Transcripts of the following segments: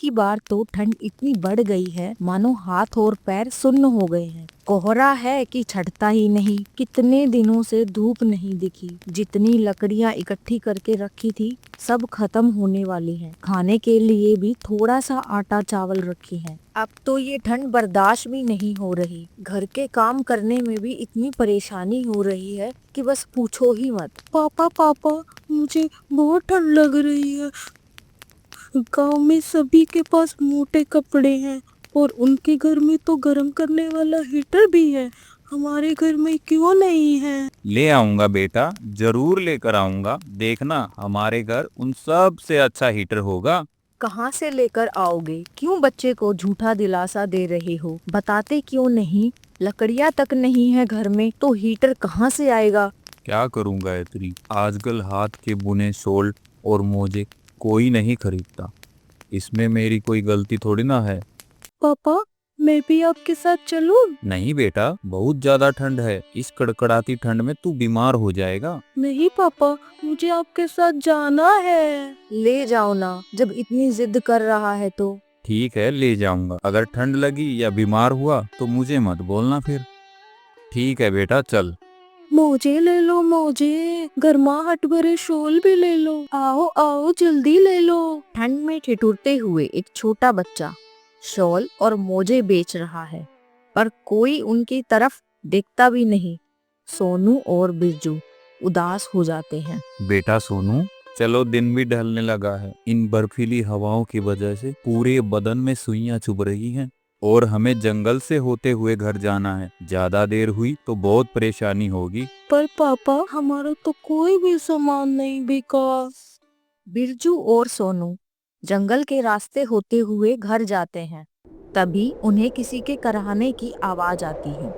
की बार तो ठंड इतनी बढ़ गई है मानो हाथ और पैर सुन्न हो गए हैं। कोहरा है कि छटता ही नहीं। कितने दिनों से धूप नहीं दिखी। जितनी लकड़ियां इकट्ठी करके रखी थी सब खत्म होने वाली हैं। खाने के लिए भी थोड़ा सा आटा चावल रखी है। अब तो ये ठंड बर्दाश्त भी नहीं हो रही। घर के काम करने में भी इतनी परेशानी हो रही है कि बस पूछो ही मत। पापा पापा, मुझे बहुत ठंड लग रही है। गांव में सभी के पास मोटे कपड़े हैं और उनके घर में तो गर्म करने वाला हीटर भी है। हमारे घर में क्यों नहीं है? ले आऊंगा बेटा, जरूर लेकर आऊंगा। देखना, हमारे घर उन सब से अच्छा हीटर होगा। कहाँ से लेकर आओगे? क्यों बच्चे को झूठा दिलासा दे रहे हो? बताते क्यों नहीं? लकड़ियाँ तक नहीं है घर में तो हीटर कहाँ से आएगा? क्या करूं गायत्री, आजकल हाथ के बुने शॉल और मोजे कोई नहीं खरीदता। इसमें मेरी कोई गलती थोड़ी ना है। पापा, मैं भी आपके साथ चलूं? नहीं बेटा, बहुत ज्यादा ठंड है। इस कड़कड़ाती ठंड में तू बीमार हो जाएगा। नहीं पापा, मुझे आपके साथ जाना है। ले जाओ ना, जब इतनी जिद कर रहा है तो। ठीक है, ले जाऊंगा। अगर ठंड लगी या बीमार हुआ तो मुझे मत बोलना फिर। ठीक है बेटा, चल। मोजे ले लो, मोजे। गर्माहट भरे शॉल भी ले लो। आओ आओ, जल्दी ले लो। ठंड में ठिठुरते हुए एक छोटा बच्चा शॉल और मोजे बेच रहा है, पर कोई उनकी तरफ देखता भी नहीं। सोनू और बिरजू उदास हो जाते हैं। बेटा सोनू, चलो, दिन भी ढलने लगा है। इन बर्फीली हवाओं की वजह से पूरे बदन में सुइयां चुभ रही हैं और हमें जंगल से होते हुए घर जाना है। ज्यादा देर हुई तो बहुत परेशानी होगी। पर पापा, हमारा तो कोई भी सामान नहीं बिका। बिरजू और सोनू जंगल के रास्ते होते हुए घर जाते हैं। तभी उन्हें किसी के कराहने की आवाज आती है।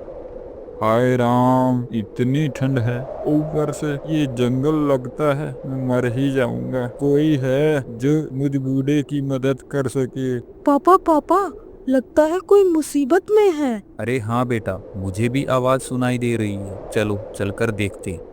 हाय राम, इतनी ठंड है, ऊपर से ये जंगल लगता है मैं मर ही जाऊंगा। कोई है जो मुझ बूढ़े की मदद कर सके? पापा पापा, लगता है कोई मुसीबत में है। अरे हाँ बेटा, मुझे भी आवाज सुनाई दे रही है। चलो चलकर देखते हैं।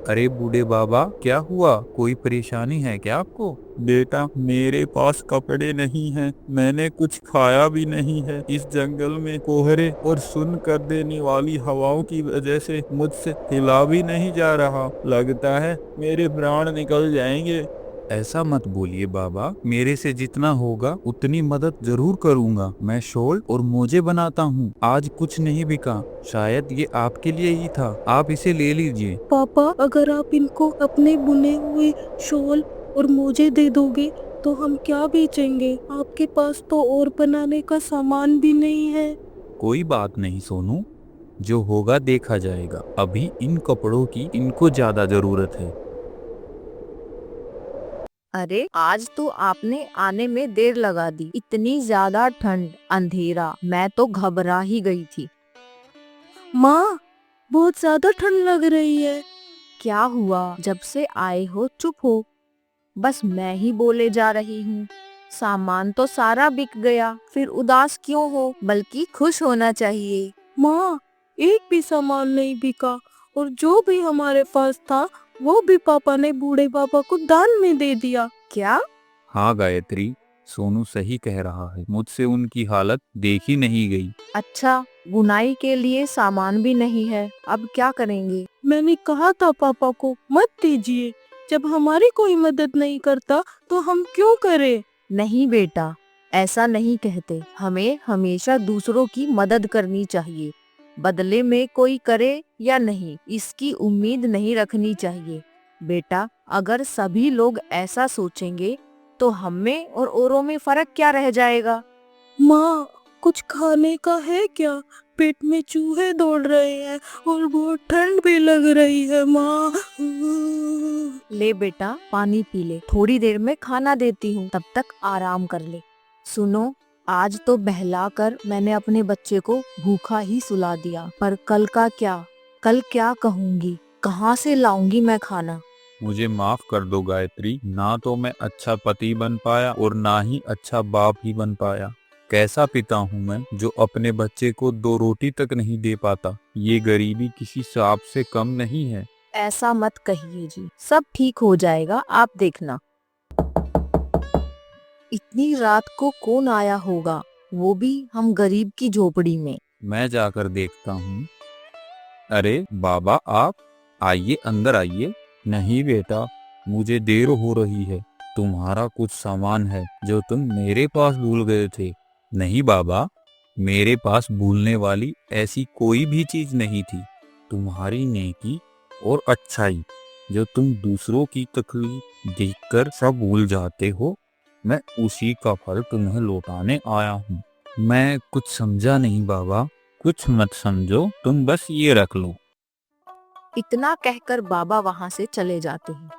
अरे बूढ़े बाबा, क्या हुआ? कोई परेशानी है क्या आपको? बेटा, मेरे पास कपड़े नहीं हैं, मैंने कुछ खाया भी नहीं है। इस जंगल में कोहरे और सुन्न कर देने वाली हवाओं की वजह से मुझसे हिला भी नहीं जा रहा। लगता है मेरे प्राण निकल जाएंगे। ऐसा मत बोलिए बाबा, मेरे से जितना होगा उतनी मदद जरूर करूंगा। मैं शॉल और मोजे बनाता हूँ। आज कुछ नहीं बिका, शायद ये आपके लिए ही था। आप इसे ले लीजिए। पापा, अगर आप इनको अपने बुने हुए शॉल और मोजे दे दोगे तो हम क्या बेचेंगे? आपके पास तो और बनाने का सामान भी नहीं है। कोई बात नहीं सोनू, जो होगा देखा जाएगा। अभी इन कपड़ों की इनको ज्यादा जरूरत है। अरे, आज तो आपने आने में देर लगा दी। इतनी ज्यादा ठंड, अंधेरा, मैं तो घबरा ही गई थी। माँ, बहुत ज्यादा ठंड लग रही है। क्या हुआ? जब से आए हो चुप हो। बस मैं ही बोले जा रही हूँ। सामान तो सारा बिक गया, फिर उदास क्यों हो? बल्कि खुश होना चाहिए। माँ, एक भी सामान नहीं बिका और जो भी हमारे पास था वो भी पापा ने बूढ़े पापा को दान में दे दिया। क्या? हाँ गायत्री, सोनू सही कह रहा है। मुझसे उनकी हालत देखी नहीं गई। अच्छा, बुनाई के लिए सामान भी नहीं है, अब क्या करेंगे? मैंने कहा था पापा को मत दीजिए। जब हमारी कोई मदद नहीं करता तो हम क्यों करें? नहीं बेटा, ऐसा नहीं कहते। हमें हमेशा दूसरों की मदद करनी चाहिए। बदले में कोई करे या नहीं, इसकी उम्मीद नहीं रखनी चाहिए। बेटा, अगर सभी लोग ऐसा सोचेंगे तो हमें और औरों में फर्क क्या रह जाएगा? माँ, कुछ खाने का है क्या? पेट में चूहे दौड़ रहे हैं और बहुत ठंड भी लग रही है माँ। ले बेटा, पानी पी ले। थोड़ी देर में खाना देती हूँ, तब तक आराम कर ले। सुनो, आज तो बहलाकर मैंने अपने बच्चे को भूखा ही सुला दिया, पर कल का क्या? कल क्या कहूँगी? कहाँ से लाऊंगी मैं खाना? मुझे माफ कर दो गायत्री, ना तो मैं अच्छा पति बन पाया और ना ही अच्छा बाप ही बन पाया। कैसा पिता हूँ मैं जो अपने बच्चे को 2 रोटी तक नहीं दे पाता। ये गरीबी किसी सांप से कम नहीं है। ऐसा मत कहिए जी, सब ठीक हो जाएगा, आप देखना। इतनी रात को कौन आया होगा, वो भी हम गरीब की झोपड़ी में। मैं जाकर देखता हूँ। अरे बाबा, आप आइए, अंदर आइए। नहीं बेटा, मुझे देर हो रही है। तुम्हारा कुछ सामान है जो तुम मेरे पास भूल गए थे। नहीं बाबा, मेरे पास भूलने वाली ऐसी कोई भी चीज नहीं थी। तुम्हारी नेकी और अच्छाई, जो तुम दूसरों की तकलीफ देखकर सब भूल जाते हो, मैं उसी का फल तुम्हें लौटाने आया हूँ। मैं कुछ समझा नहीं बाबा। कुछ मत समझो, तुम बस ये रख लो। इतना कहकर बाबा वहाँ से चले जाते हैं।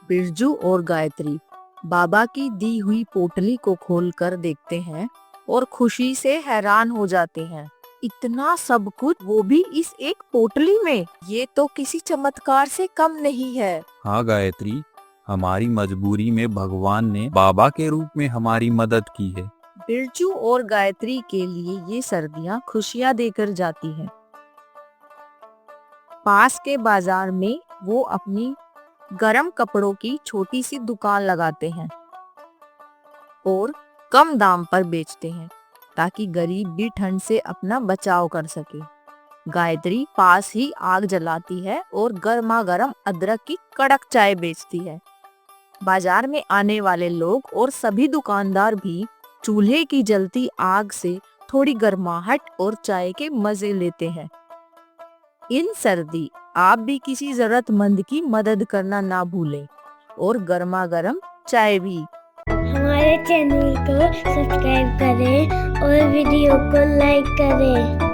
बिरजू और गायत्री बाबा की दी हुई पोटली को खोलकर देखते हैं और खुशी से हैरान हो जाते हैं। इतना सब कुछ, वो भी इस एक पोटली में, ये तो किसी चमत्कार से कम नहीं है। हाँ गायत्री, हमारी मजबूरी में भगवान ने बाबा के रूप में हमारी मदद की है। बिरजू और गायत्री के लिए ये सर्दियाँ खुशियाँ देकर जाती हैं। पास के बाजार में वो अपनी गरम कपड़ों की छोटी सी दुकान लगाते हैं और कम दाम पर बेचते हैं, ताकि गरीब भी ठंड से अपना बचाव कर सके। गायत्री पास ही आग जलाती है और गर्मा गर्म अदरक की कड़क चाय बेचती है। बाजार में आने वाले लोग और सभी दुकानदार भी चूल्हे की जलती आग से थोड़ी गर्माहट और चाय के मजे लेते हैं। इन सर्दी आप भी किसी जरूरतमंद की मदद करना ना भूलें और गर्मा गर्म चाय भी। हमारे चैनल को सब्सक्राइब करें और वीडियो को लाइक करें।